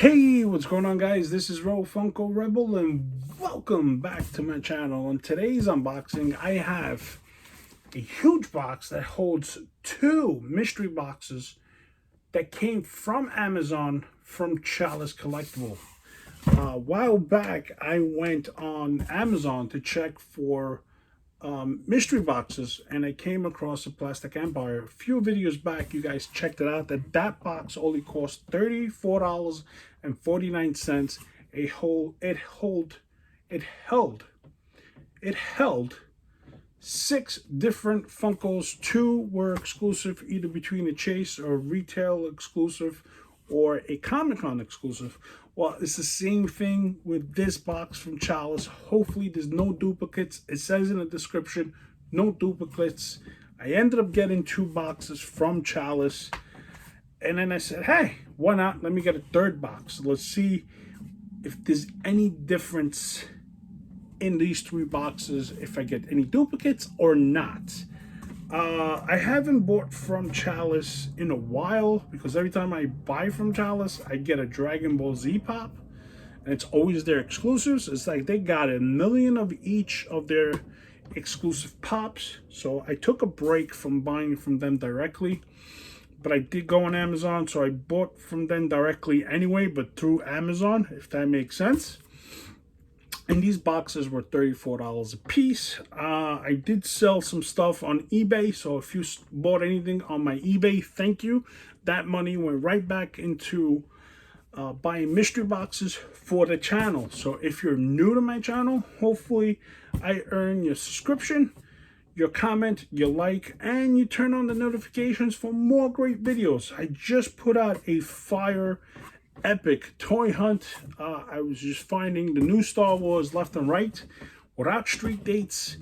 Hey, what's going on, guys? This is FunkoRebel and welcome back to my channel. In today's unboxing, I have a huge box that holds two mystery boxes that came from Amazon from Chalice Collectible. A while back, I went on Amazon to check for mystery boxes, and I came across a Plastic Empire. A few videos back, you guys checked it out, that box only cost $34.49. It held 6 different Funkos. 2 were exclusive, either between a Chase or retail exclusive or a Comic-Con exclusive. Well, it's the same thing with this box from Chalice. Hopefully there's no duplicates. It says in the description, no duplicates. I ended up getting 2 boxes from Chalice. And then I said, hey, why not? Let me get a third box. Let's see if there's any difference in these 3 boxes, if I get any duplicates or not. I haven't bought from Chalice in a while because every time I buy from Chalice, I get a Dragon Ball Z pop, and it's always their exclusives. It's like they got a million of each of their exclusive pops. So I took a break from buying from them directly, but I did go on Amazon, so I bought from them directly anyway, but through Amazon, if that makes sense. And these boxes were $34 a piece. I did sell some stuff on eBay, so if you bought anything on my eBay, thank you. That money went right back into buying mystery boxes for the channel. So if you're new to my channel, hopefully I earn your subscription, your comment, your like, and you turn on the notifications for more great videos. I just put out a fire epic toy hunt. I was just finding the new Star Wars left and right without street dates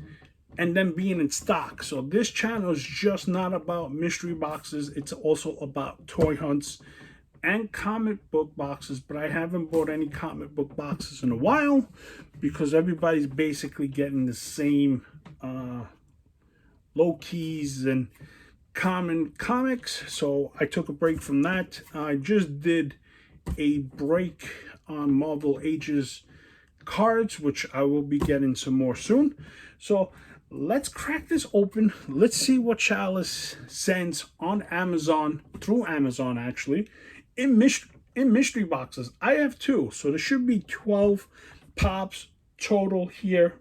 and then being in stock. So this channel is just not about mystery boxes. It's also about toy hunts and comic book boxes, but I haven't bought any comic book boxes in a while because everybody's basically getting the same low keys and common comics. So I took a break from that. I just did a break on Marvel Ages cards, which I will be getting some more soon. So let's crack this open. Let's see what Chalice sends on Amazon, through Amazon actually, in mystery boxes. I have 2, so there should be 12 pops total here.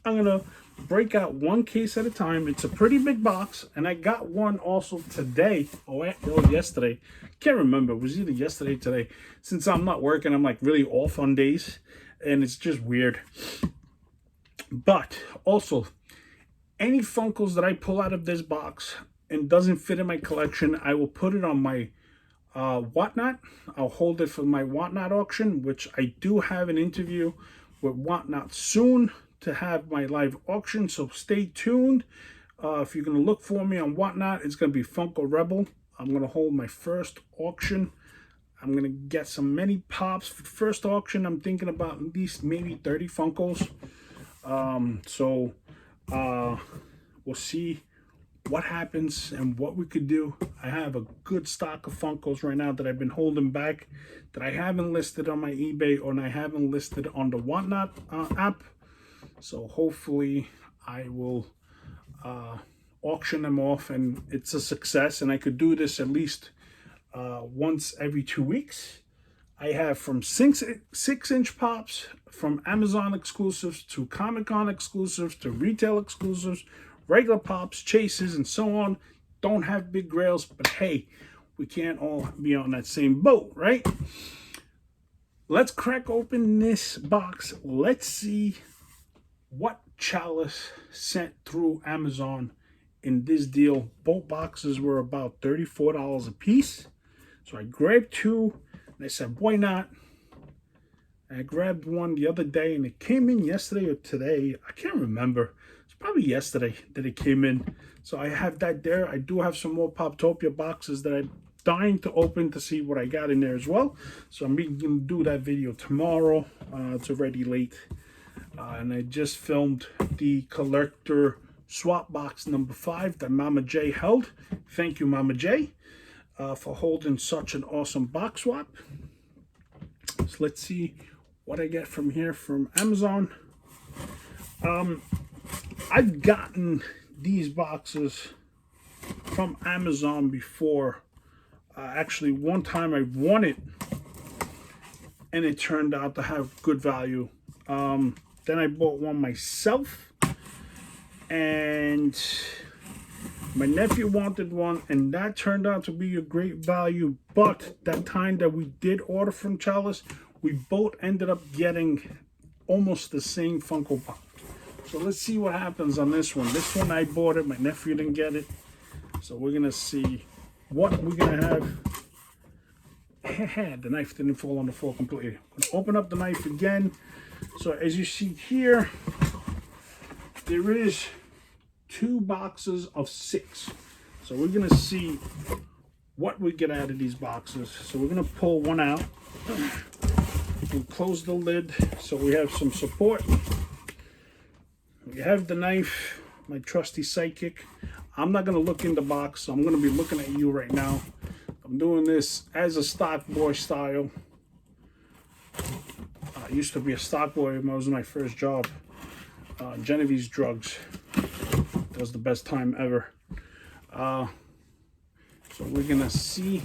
I'm gonna break out one case at a time. It's a pretty big box, and I got one also today, or yesterday. Can't remember. It was either yesterday or today. Since I'm not working, I'm like really off on days, and it's just weird. But also, any Funkos that I pull out of this box and doesn't fit in my collection, I will put it on my Whatnot. I'll hold it for my Whatnot auction, which I do have an interview with Whatnot soon to have my live auction, so stay tuned. If you're going to look for me on Whatnot, it's going to be FunkoRebel. I'm going to hold my first auction. I'm going to get some many pops for the first auction. I'm thinking about at least maybe 30 Funkos. We'll see what happens and what we could do. I have a good stock of Funkos right now that I've been holding back, that I haven't listed on my eBay or I haven't listed on the Whatnot app. So hopefully I will auction them off and it's a success, and I could do this at least once every 2 weeks. I have from 6-inch pops, from Amazon exclusives to Comic-Con exclusives to retail exclusives, regular pops, chases, and so on. Don't have big grails, but hey, we can't all be on that same boat, right? Let's crack open this box. Let's see what Chalice sent through Amazon in this deal. Both boxes were about $34 a piece. So I grabbed 2 and I said, why not? And I grabbed one the other day and it came in yesterday or today. I can't remember. It's probably yesterday that it came in. So I have that there. I do have some more Poptopia boxes that I'm dying to open to see what I got in there as well. So I'm going to do that video tomorrow. It's already late. And I just filmed the collector swap box number 5 that Mama J held. Thank you, Mama J, for holding such an awesome box swap. So let's see what I get from here from Amazon. I've gotten these boxes from Amazon before. Actually, one time I won it, and it turned out to have good value. Then I bought one myself, and my nephew wanted one, and that turned out to be a great value. But that time that we did order from Chalice, we both ended up getting almost the same Funko Pop. So let's see what happens on this one. This one I bought it, my nephew didn't get it. So we're gonna see what we're gonna have. The knife didn't fall on the floor completely. I'm gonna open up the knife again. So as you see here, there is 2 boxes of 6. So we're gonna see what we get out of these boxes. So we're gonna pull one out and close the lid so we have some support. We have the knife, my trusty sidekick. I'm not gonna look in the box, so I'm gonna be looking at you right now. I'm doing this as a stock boy style. I used to be a stock boy when it was my first job. Genevieve's Drugs. That was the best time ever. So we're gonna see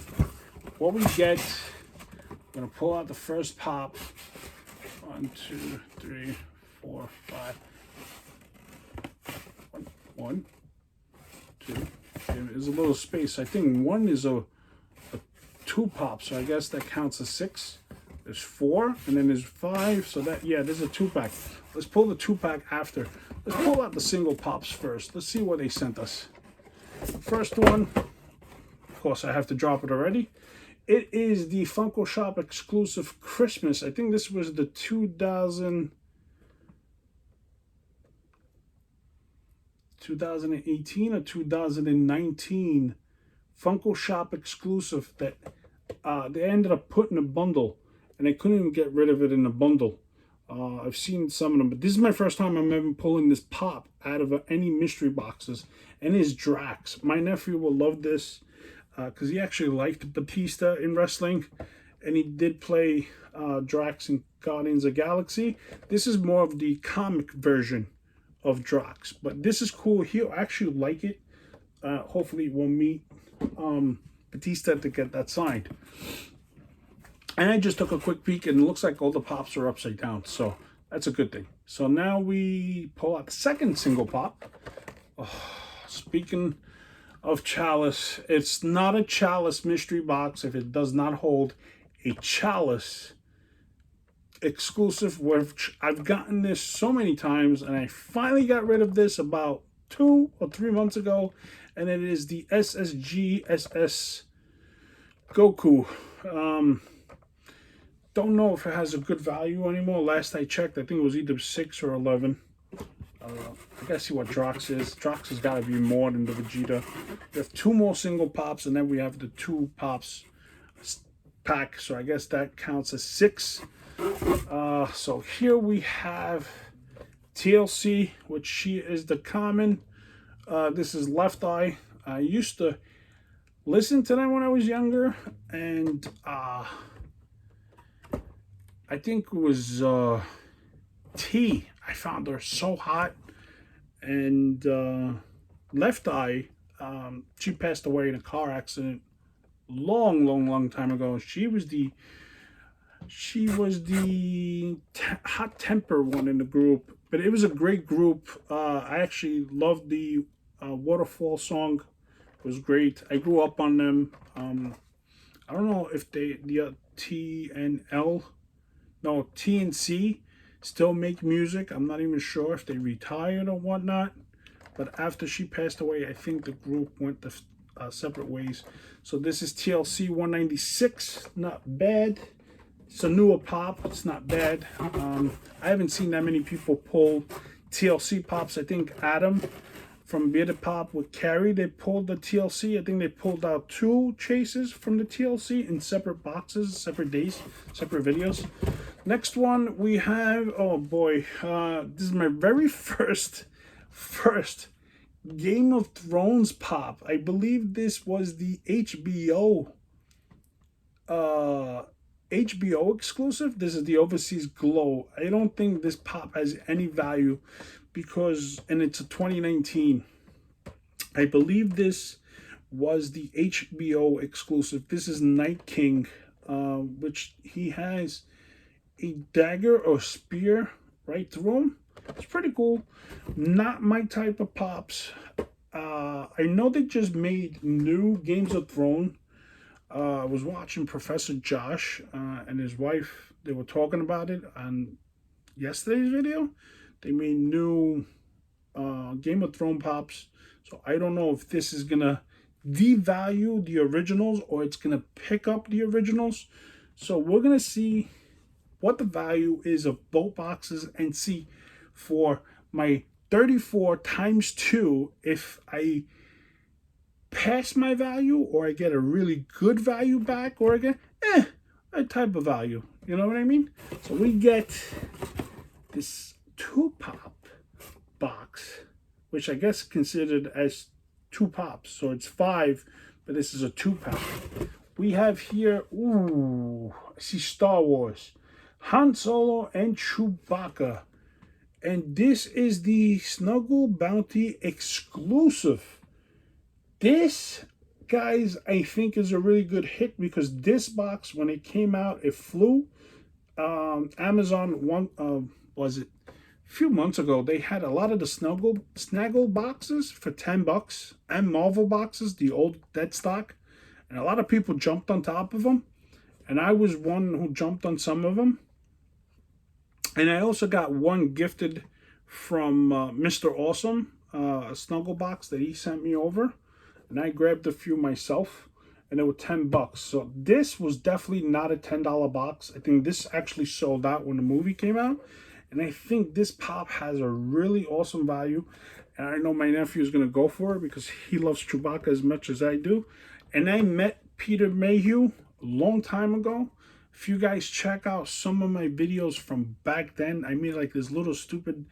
what we get. I'm gonna pull out the first pop. 1, 2, 3, 4, 5. 1, 2. There's a little space. I think 1 is a 2 pop, so I guess that counts as 6. There's 4, and then there's 5. So that, yeah, there's a 2-pack. Let's pull the 2-pack after. Let's pull out the single pops first. Let's see what they sent us. First one, of course, I have to drop it already. It is the Funko Shop exclusive Christmas. I think this was the 2018 or 2019 Funko Shop exclusive that they ended up putting a bundle, and they couldn't even get rid of it in a bundle. I've seen some of them, but this is my first time I'm ever pulling this pop out of any mystery boxes, and it's Drax. My nephew will love this because he actually liked Batista in wrestling, and he did play Drax in Guardians of the Galaxy. This is more of the comic version of Drax, but this is cool. He'll actually like it. Hopefully we'll meet Batista to get that signed. And I just took a quick peek, and it looks like all the pops are upside down, so that's a good thing. So now we pull out the second single pop. Speaking of Chalice, it's not a Chalice mystery box if it does not hold a Chalice exclusive, which I've gotten this so many times, and I finally got rid of this about 2 or 3 months ago, and it is the SSG SS Goku. Don't know if it has a good value anymore. Last I checked, I think it was either 6 or 11. I gotta see what Drax is. Drax has got to be more than the Vegeta. We have 2 more single pops, and then we have the 2 pops pack. So I guess that counts as 6. So here we have TLC, which she is the common. This is Left Eye. I used to listen to them when I was younger, and I think it was T. I found her so hot. And Left Eye, she passed away in a car accident long time ago. She was the hot temper one in the group, but it was a great group. I actually loved the Waterfall song. It was great. I grew up on them. I don't know if the T and C still make music. I'm not even sure if they retired or whatnot. But after she passed away, I think the group went the separate ways. So this is TLC 196. Not bad. It's a newer pop. It's not bad. I haven't seen that many people pull TLC pops. I think Adam from Bearded Pop with Carrie, they pulled the TLC. I think they pulled out 2 chases from the TLC in separate boxes, separate days, separate videos. Next one we have, oh boy, this is my very first Game of Thrones pop. I believe this was the HBO HBO exclusive. This is the Overseas Glow. I don't think this pop has any value because, and it's a 2019. I believe this was the HBO exclusive. This is Night King, which he has a dagger or spear right through him. It's pretty cool. Not my type of pops. I know they just made new Games of Thrones. I was watching Professor Josh and his wife. They were talking about it on yesterday's video. They made new Game of Thrones pops. So I don't know if this is going to devalue the originals or it's going to pick up the originals. So we're going to see what the value is of both boxes and see for my 34 times 2 if I pass my value or I get a really good value back or I get a type of value. You know what I mean? So we get this 2-pop box, which I guess considered as 2 pops. So it's 5, but this is a 2-pack. We have here, ooh, I see Star Wars, Han Solo and Chewbacca. And this is the Snuggle Bounty exclusive. This, guys, I think is a really good hit because this box, when it came out, it flew. Amazon, was it a few months ago, they had a lot of the Snuggle boxes for $10 and Marvel boxes, the old dead stock. And a lot of people jumped on top of them. And I was one who jumped on some of them. And I also got one gifted from Mr. Awesome, a Snuggle box that he sent me over. And I grabbed a few myself. And it was $10. So this was definitely not a $10 box. I think this actually sold out when the movie came out. And I think this pop has a really awesome value. And I know my nephew is going to go for it because he loves Chewbacca as much as I do. And I met Peter Mayhew a long time ago. If you guys check out some of my videos from back then, I made like this little stupid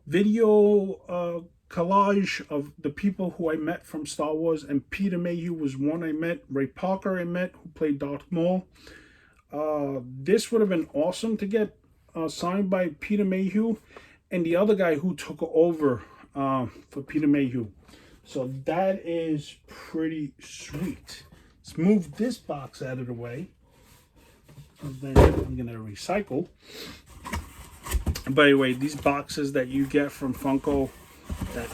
video collage of the people who I met from Star Wars. And Peter Mayhew was one I met. Ray Parker I met, who played Darth Maul. This would have been awesome to get signed by Peter Mayhew and the other guy who took over for Peter Mayhew. So that is pretty sweet. Let's move this box out of the way. And then I'm going to recycle. And by the way, these boxes that you get from Funko that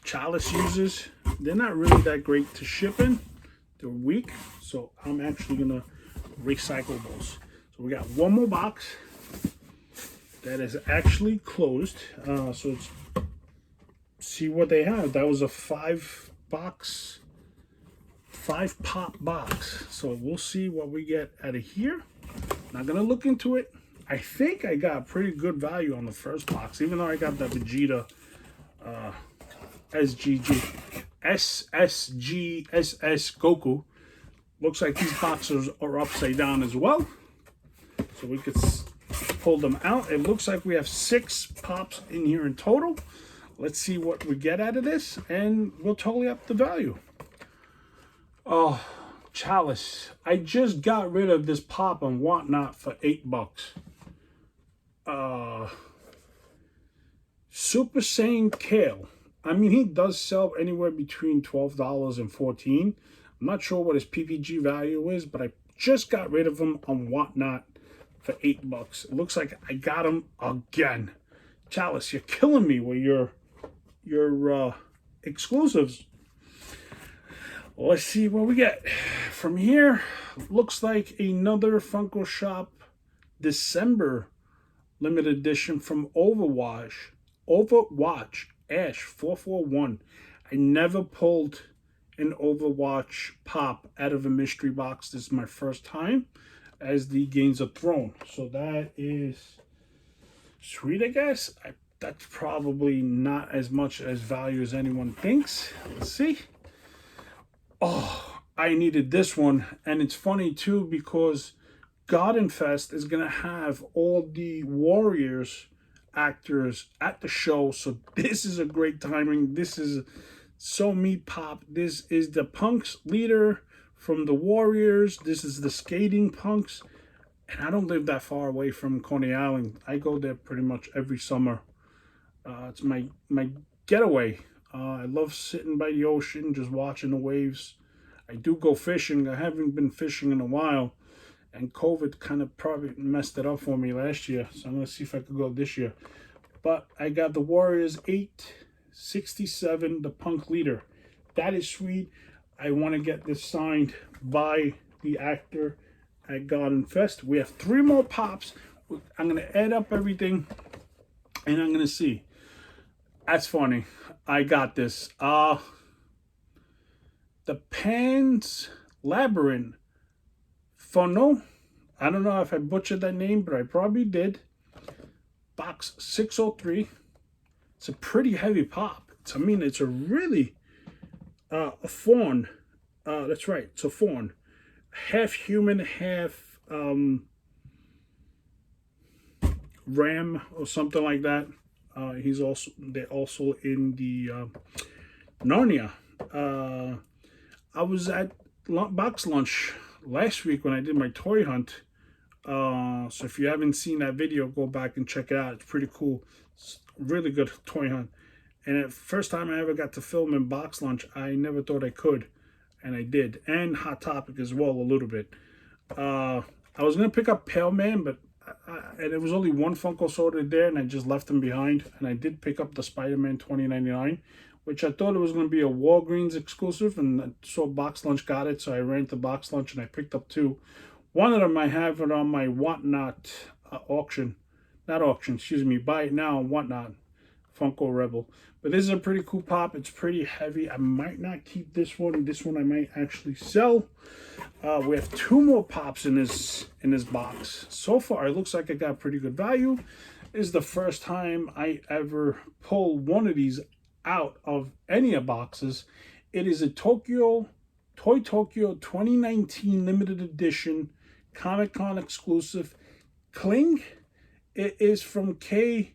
Chalice uses, they're not really that great to ship in. They're weak. So I'm actually going to recycle those. So we got one more box that is actually closed. So it's see what they have. That was a 5-pop box. So we'll see what we get out of here. Not gonna look into it. I think I got pretty good value on the first box, even though I got the Vegeta SSGSS Goku. Looks like these boxes are upside down as well. So we could pull them out. It looks like we have 6 pops in here in total. Let's see what we get out of this, and we'll totally up the value. Oh, Chalice. I just got rid of this pop and whatnot for $8. Super Saiyan Kale. I mean, he does sell anywhere between $12 and $14. I'm not sure what his PPG value is, but I just got rid of him on whatnot for $8. It looks like I got him again. Chalice, you're killing me with your exclusives. Let's see what we get from here. Looks like another Funko Shop December limited edition from Overwatch Ash 441. I never pulled an Overwatch pop out of a mystery box. This is my first time as the Games of Thrones. So that is sweet, I guess. That's probably not as much as value as anyone thinks. Let's see. Oh, I needed this one. And it's funny too because Gardenfest is going to have all the Warriors actors at the show. So this is a great timing. This is so meat pop. This is the Punk's leader from the Warriors. This is the Skating Punks. And I don't live that far away from Coney Island. I go there pretty much every summer. It's my getaway. I love sitting by the ocean, just watching the waves. I do go fishing. I haven't been fishing in a while, and COVID kind of probably messed it up for me last year. So I'm going to see if I could go this year. But I got the Warriors 867, the Punk Leader. That is sweet. I want to get this signed by the actor at Garden Fest. We have 3 more pops. I'm going to add up everything, and I'm going to see. That's funny. I got this. The Pan's Labyrinth Funnel. I don't know if I butchered that name, but I probably did. Box 603. It's a pretty heavy pop. It's a really a fawn. That's right. It's a fawn. Half human, half ram or something like that. They're also in the Narnia. I was at Box Lunch last week when I did my toy hunt. So if you haven't seen that video, go back and check it out. It's pretty cool. It's a really good toy hunt. And the first time I ever got to film in Box Lunch, I never thought I could. And I did. And Hot Topic as well, a little bit. I was going to pick up Pale Man, but and there was only one Funko sorted there, and I just left them behind. And I did pick up the Spider-Man 2099, which I thought it was going to be a Walgreens exclusive, and I saw Box Lunch got it, so I ran to Box Lunch and I picked up 2. One of them I have it on my Whatnot auction. Not auction, excuse me. Buy it now on Whatnot. FunkoRebel. But this is a pretty cool pop. It's pretty heavy. I might not keep this one. This one I might actually sell. We have 2 more pops in this box. So far, it looks like I got pretty good value. This is the first time I ever pull one of these out of any of boxes. It is a Toy Tokyo 2019 limited edition Comic-Con exclusive Kling. It is from KHR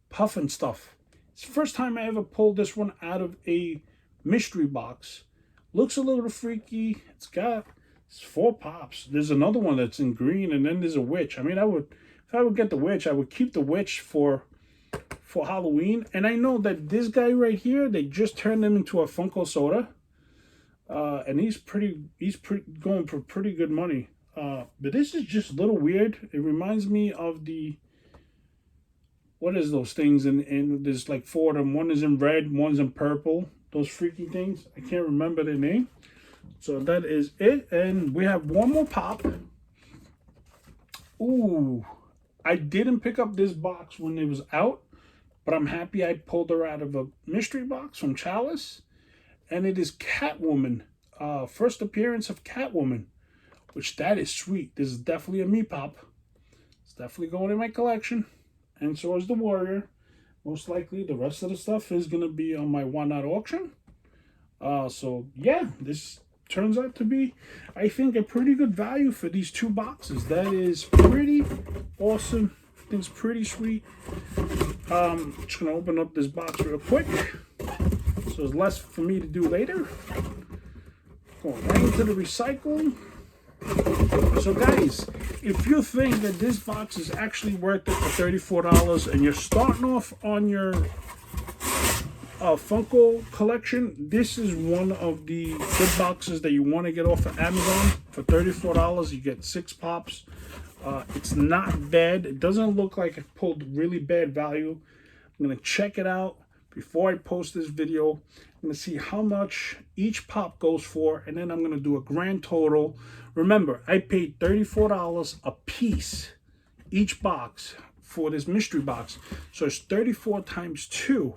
Puff and Stuff. It's the first time I ever pulled this one out of a mystery box. Looks a little freaky. It's 4 pops. There's another one that's in green, and then there's a witch. If I would get the witch, I would keep the witch for Halloween. And I know that this guy right here, they just turned him into a Funko Soda. And he's going for pretty good money. But this is just a little weird. It reminds me of the, what is those things? And there's like 4 of them. One is in red, one's in purple. Those freaky things. I can't remember their name. So that is it. And we have 1 more pop. Ooh. I didn't pick up this box when it was out, but I'm happy I pulled her out of a mystery box from Chalice. And it is Catwoman. First appearance of Catwoman, which that is sweet. This is definitely a me pop. It's definitely going in my collection. And so is the Warrior. Most likely the rest of the stuff is going to be on my Whatnot auction. So yeah, this turns out to be, I think, a pretty good value for these 2 boxes. That is pretty awesome. I think it's pretty sweet. Just going to open up this box real quick. So there's less for me to do later. Going right into the recycling. So guys, if you think that this box is actually worth it for $34 and you're starting off on your Funko collection, this is one of the good boxes that you want to get off of Amazon. For $34, you get 6 pops. It's not bad. It doesn't look like it pulled really bad value. I'm going to check it out before I post this video. I'm going to see how much each pop goes for, and then I'm going to do a grand total. Remember, I paid $34 a piece, each box, for this mystery box. So it's 34 times 2.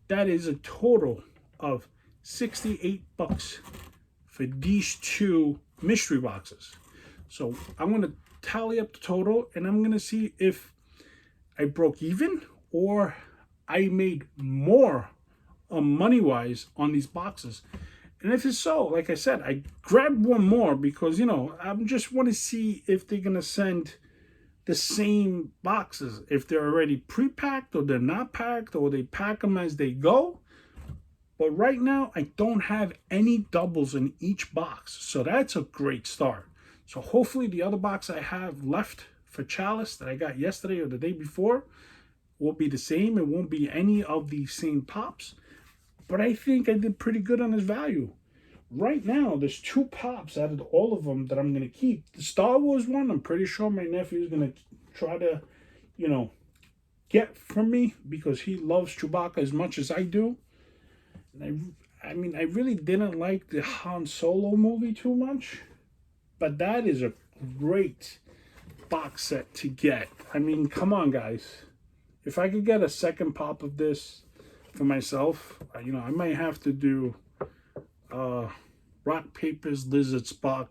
That is a total of 68 bucks for these 2 mystery boxes. So I'm going to tally up the total, and I'm going to see if I broke even or I made more money-wise on these boxes. And if it's so, like I said, I grabbed 1 more because, I just want to see if they're going to send the same boxes. If they're already pre-packed or they're not packed or they pack them as they go. But right now, I don't have any doubles in each box. So that's a great start. So hopefully the other box I have left for Chalice that I got yesterday or the day before will be the same. It won't be any of the same pops. But I think I did pretty good on his value. Right now, there's 2 pops out of all of them that I'm going to keep. The Star Wars one, I'm pretty sure my nephew is going to try to, you know, get from me because he loves Chewbacca as much as I do. And I mean, I really didn't like the Han Solo movie too much, but that is a great box set to get. I mean, come on, guys. If I could get a second pop of this for myself, you know, I might have to do rock, paper, lizard, Spock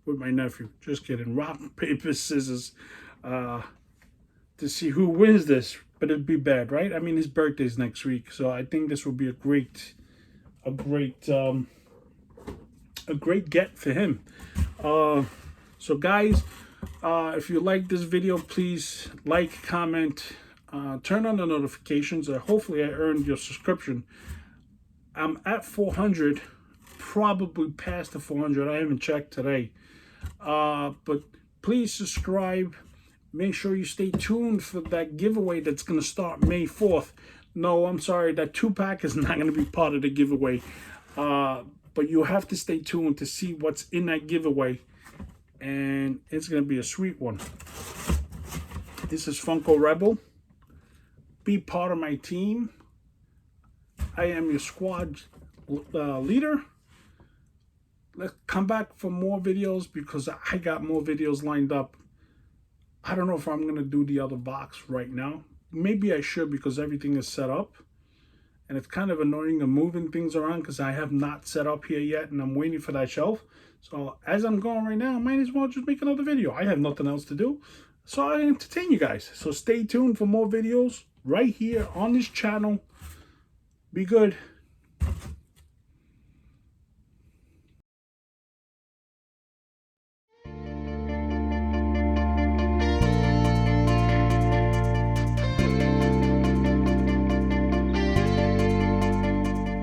with my nephew. Just kidding. Rock, paper, scissors to see who wins this. But it'd be bad, right? I mean, his birthday's next week, so I think this will be a great get for him. So guys, if you like this video, please like, comment, turn on the notifications. Hopefully I earned your subscription. I'm at 400, probably past the 400. I haven't checked today. But please subscribe. Make sure you stay tuned for that giveaway that's going to start May 4th. No, I'm sorry, that 2-pack is not going to be part of the giveaway. But you have to stay tuned to see what's in that giveaway. And it's going to be a sweet one. This is FunkoRebel. Be part of my team. I am your squad leader. Let's come back for more videos because I got more videos lined up. I don't know if I'm going to do the other box right now. Maybe I should because everything is set up. And it's kind of annoying to moving things around because I have not set up here yet and I'm waiting for that shelf. So as I'm going right now, I might as well just make another video. I have nothing else to do. So I entertain you guys. So stay tuned for more videos right here on this channel. Be good.